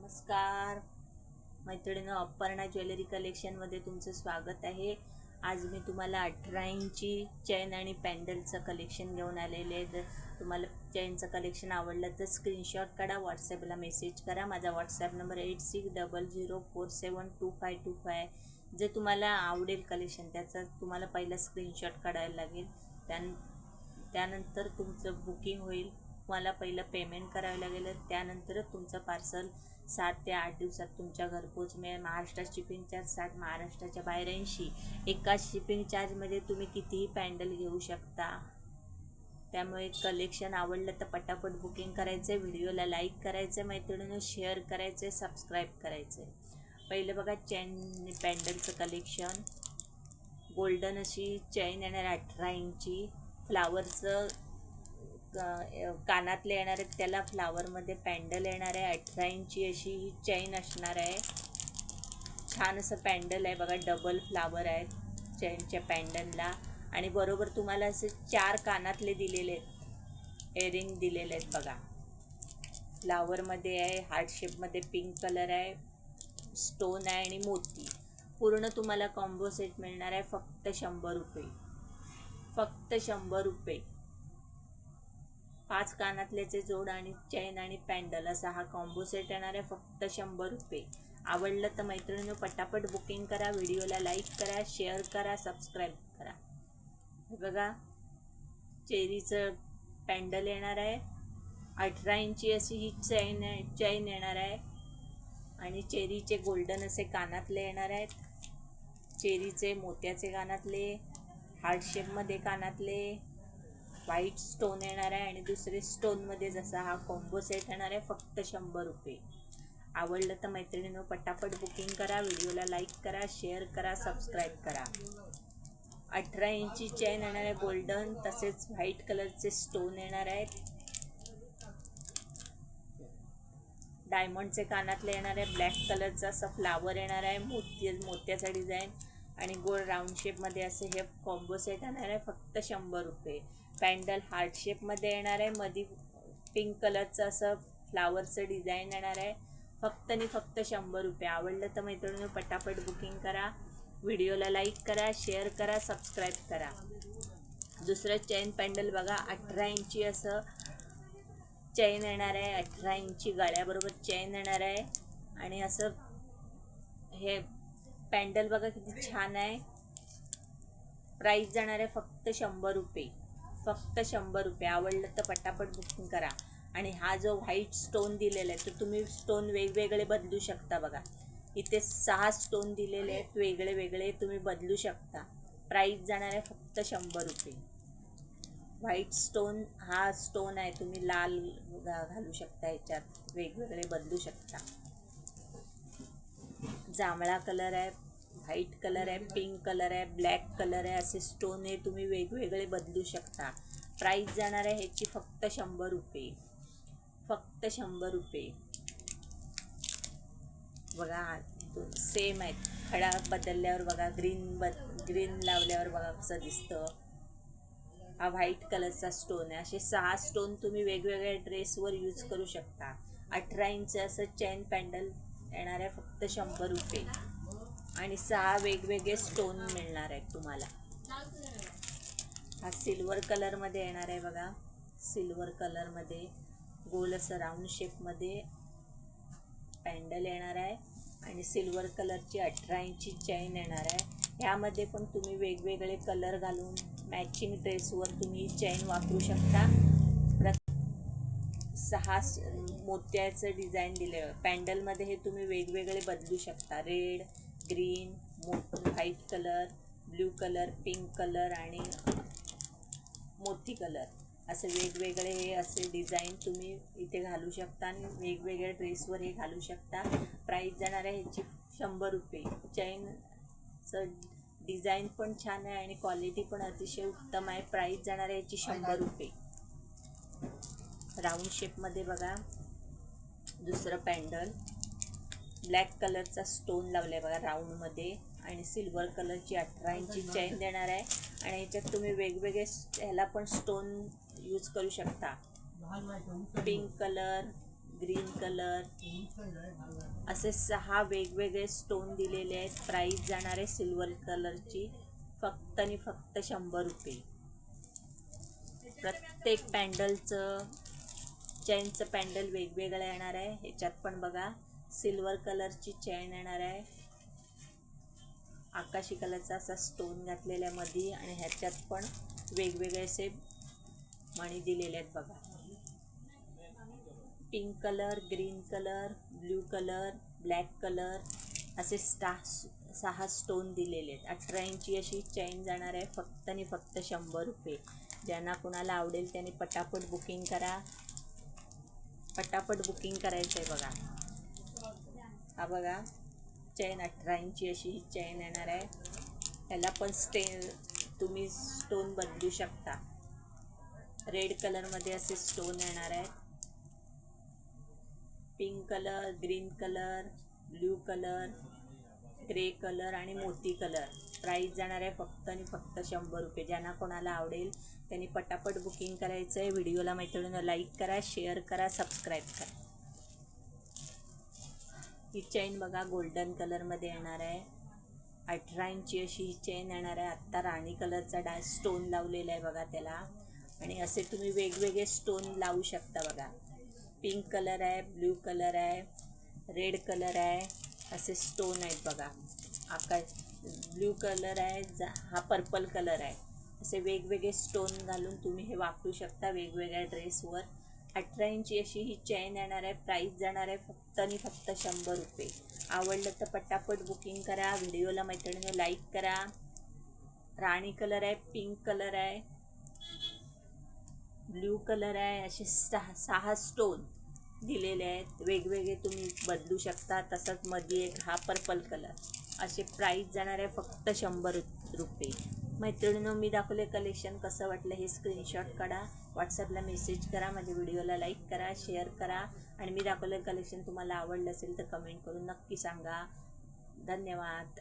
नमस्कार मैत्रिणींनो, अपर्णा ज्वेलरी कलेक्शनमध्ये तुमचं स्वागत आहे। आज मी तुम्हाला 18 इंची चेन आणि पॅन्डलचं कलेक्शन घेऊन आलेले आहे। जर तुम्हाला चेनचं कलेक्शन आवडलं तर स्क्रीनशॉट काढा, व्हॉट्सॲपला मेसेज करा। माझा व्हॉट्सॲप नंबर 8600472525 जे तुम्हाला आवडेल कलेक्शन त्याचा तुम्हाला पहिला स्क्रीनशॉट काढायला लागेल। त्यानंतर तुमचं बुकिंग होईल। तुम्हाला पहिलं पेमेंट करावं लागेल, त्यानंतरच तुमचं पार्सल 7 ते 8 दिवसात तुमच्या घरपोच मिळेल। महाराष्ट्रात शिपिंग चार्ज 60, महाराष्ट्राच्या बाहेर 80। एका शिपिंग चार्जमध्ये तुम्ही कितीही पॅन्डल घेऊ शकता। त्यामुळे कलेक्शन आवडलं तर पटापट बुकिंग करायचं, व्हिडिओला लाईक करायचं, मैत्रिणींनो शेअर करायचं, सबस्क्राईब करायचं। पहिलं बघा चेन पॅन्डलचं कलेक्शन। गोल्डन अशी चेन येणार 18 इंची, फ्लावरचं कानातले येणार आहेत, त्याला फ्लावरमध्ये पॅन्डल येणार आहे। 18 इंची अशी ही चेन असणार आहे। छान असं पॅन्डल आहे बघा, डबल फ्लावर आहेत चेनच्या पॅन्डलला आणि बरोबर तुम्हाला असे 4 कानातले दिलेले आहेत, इयरिंग दिलेले आहेत बघा। फ्लावरमध्ये आहे, हार्ट शेपमध्ये पिंक कलर आहे, स्टोन आहे आणि मोती। पूर्ण तुम्हाला कॉम्बो सेट मिळणार आहे फक्त 100 रुपये, फक्त 100 रुपये। 5 कानातल्याचे जोड आणि चेन आणि पॅन्डल असा हा कॉम्बो सेट येणार आहे फक्त 100 रुपये। आवडलं तर मैत्रिणींनो पटापट बुकिंग करा, व्हिडिओला लाईक करा, शेअर करा, सबस्क्राईब करा। हे बघा चेरीचं पॅन्डल येणार आहे, 18 इंची अशी ही चेन येणार आहे आणि चेरीचे गोल्डन असे कानातले येणार आहेत। चेरीचे मोत्याचे कानातले, हार्ट शेपमध्ये कानातले, व्हाईट स्टोन येणार आहे आणि दुसरे स्टोनमध्ये जसा हा कॉम्बो सेट येणार आहे फक्त 100 रुपये। आवडलं तर मैत्रिणींनो पटापट बुकिंग करा, व्हिडिओला लाईक करा, शेअर करा, सबस्क्राईब करा। 18 इंची चेन येणार आहे गोल्डन, तसेच व्हाईट कलरचे स्टोन येणार आहेत। डायमंडचे कानातले येणार आहे, ब्लॅक कलरचा असा फ्लावर येणार आहे, मोत्याचा डिझाईन आणि गोल राऊंड शेपमध्ये असे हे कॉम्बो सेट येणार आहे फक्त 100 रुपये। पॅन्डल हार्ट शेपमध्ये येणार आहे, मध्ये पिंक कलरचं असं फ्लावरचं डिझाईन येणार आहे फक्त आणि फक्त 100 रुपये। आवडलं तर मैत्रिणींनो पटापट बुकिंग करा, व्हिडिओला लाईक करा, शेअर करा, सबस्क्राईब करा। दुसरं चेन पॅन्डल बघा, 18 इंची असं चेन येणार आहे, 18 इंची गळ्याबरोबर चेन येणार आहे आणि असं हे पॅन्डल बघा किती छान आहे। प्राईस जाणार आहे फक्त 100 रुपये, फक्त 100 रुपये। आवडलं तर पटापट बुकिंग करा। आणि हा जो व्हाईट स्टोन दिलेला आहे तर तुम्ही स्टोन वेगवेगळे बदलू शकता बघा, इथे 6 स्टोन दिलेले आहेत, वेगळे वेगळे तुम्ही बदलू शकता। प्राईस जाणार आहे फक्त 100 रुपये। व्हाईट स्टोन हा स्टोन आहे, तुम्ही लाल घालू शकता, याच्यात वेगवेगळे बदलू शकता। जांभळा कलर आहे, व्हाईट कलर आहे, पिंक कलर आहे, ब्लॅक कलर आहे, असे स्टोन हे तुम्ही वेगवेगळे बदलू शकता। प्राईस जाणार आहे ह्याची फक्त 100 रुपये, फक्त 100 रुपये। बघा सेम आहेत, खडा बदलल्यावर बघा ग्रीन लावल्यावर बघा कसं दिसतं। हा व्हाईट कलरचा स्टोन आहे, असे 6 स्टोन तुम्ही वेगवेगळ्या ड्रेसवर यूज करू शकता। 18 इंच असं चेन पॅन्डल येणार आहे फक्त 100 रुपये आणि 6 वेगवेगळे स्टोन मिळणार आहेत तुम्हाला। हा सिल्वर कलरमध्ये येणार आहे बघा, सिल्वर कलरमध्ये गोल असं राऊंड शेपमध्ये पॅन्डल येणार आहे आणि सिल्वर कलरची 18 इंची चेन येणार आहे। ह्यामध्ये पण तुम्ही वेगवेगळे कलर घालून मॅचिंग ड्रेसवर तुम्ही चेन वापरू शकता। 6 मोत्याचं डिझाईन दिले पॅन्डलमध्ये, हे तुम्ही वेगवेगळे बदलू शकता। Red, green, white colour, blue colour, pink colour आणि मोती कलर असे वेगवेगळे हे असे डिझाईन तुम्ही इथे घालू शकता आणि वेगवेगळ्या ड्रेसवर हे घालू शकता। प्राईस जाणार आहे ह्याची 100 रुपये। चेनचं डिझाईन पण छान आहे आणि क्वालिटी पण अतिशय उत्तम आहे। प्राईस जाणार आहे ह्याची 100 रुपये। राऊंड शेपमध्ये बघा दुसरं पॅन्डल, ब्लॅक कलरचा स्टोन लावला आहे बघा राऊंडमध्ये आणि सिल्वर कलरची 18 इंची चेन देणार आहे आणि ह्याच्यात तुम्ही वेगवेगळे ह्याला पण स्टोन यूज करू शकता। पिंक कलर, ग्रीन कलर, असे 6 वेगवेगळे स्टोन दिलेले आहेत. प्राइस जाणार आहे सिल्वर कलरची फक्त आणि फक्त 100 रुपये. प्रत्येक पॅन्डलचं चेनचं पॅन्डल वेगवेगळं येणार आहे. ह्याच्यात पण बघा सिल्वर कलरची चेन येणार आहे, आकाशी कलरचा असा स्टोन घातलेला आहे मध्ये, आणि ह्याच्यात पण वेगवेगळे असे मणी दिलेले आहेत बघा. Pink colour, green colour, blue colour, black colour असे 6 स्टोन दिलेले आहेत. 18 इंची अशी चेन जाणार आहे फक्त आणि फक्त 100 रुपये. ज्यांना कुणाला आवडेल त्यांनी पटापट बुकिंग करा, पटापट बुकिंग करायचं आहे बघा. हा बघा चेन 18 इंची अशी ही चेन येणार आहे. ह्याला पण तुम्ही स्टोन बदलू शकता. रेड कलरमध्ये असे स्टोन येणार आहेत, pink colour, green colour, blue colour, grey colour आणि मोती कलर. प्राइस जाणार आहे फक्त आणि फक्त 100 रुपये. ज्यांना कोणाला आवडेल त्यांनी पटापट बुकिंग करायचं आहे. व्हिडिओला मैत्रिणींनो लाईक करा, शेअर करा, सबस्क्राईब करा. ही चेन बघा गोल्डन कलरमध्ये येणार आहे. 18 इंची अशी ही चेन येणार आहे. आत्ता राणी कलरचा स्टोन लावलेला आहे बघा त्याला, आणि असे तुम्ही वेगवेगळे स्टोन लावू शकता बघा. पिंक कलर आहे, ब्ल्यू कलर आहे, रेड कलर आहे, असे स्टोन आहेत बघा. ब्ल्यू कलर आहे, हा पर्पल कलर आहे. असे वेगवेगळे स्टोन घालून तुम्ही हे वापरू शकता वेगवेगळ्या ड्रेसवर. 18 इंची अशी ही चेन येणार आहे. प्राइस जाणार आहे फक्त आणि फक्त 100 रुपये. आवडलं तर पटापट बुकिंग करा. व्हिडिओला मैत्रिणींनो लाईक करा. राणी कलर आहे, पिंक कलर आहे, ब्ल्यू कलर आहे, असे 6 स्टोन दिलेले आहेत. वेगवेगळे तुम्ही बदलू शकता. तसंच मध्ये एक हा पर्पल कलर. असे प्राइस जाणार आहे फक्त 100 रुपये. मैत्रिणींनो मी दाखवले कलेक्शन कसं वाटलं हे स्क्रीनशॉट काढा, व्हॉट्सअपला मेसेज करा, माझ्या व्हिडिओला लाईक करा, शेअर करा, आणि मी दाखवले कलेक्शन तुम्हाला आवडलं असेल तर कमेंट करून नक्की सांगा. धन्यवाद.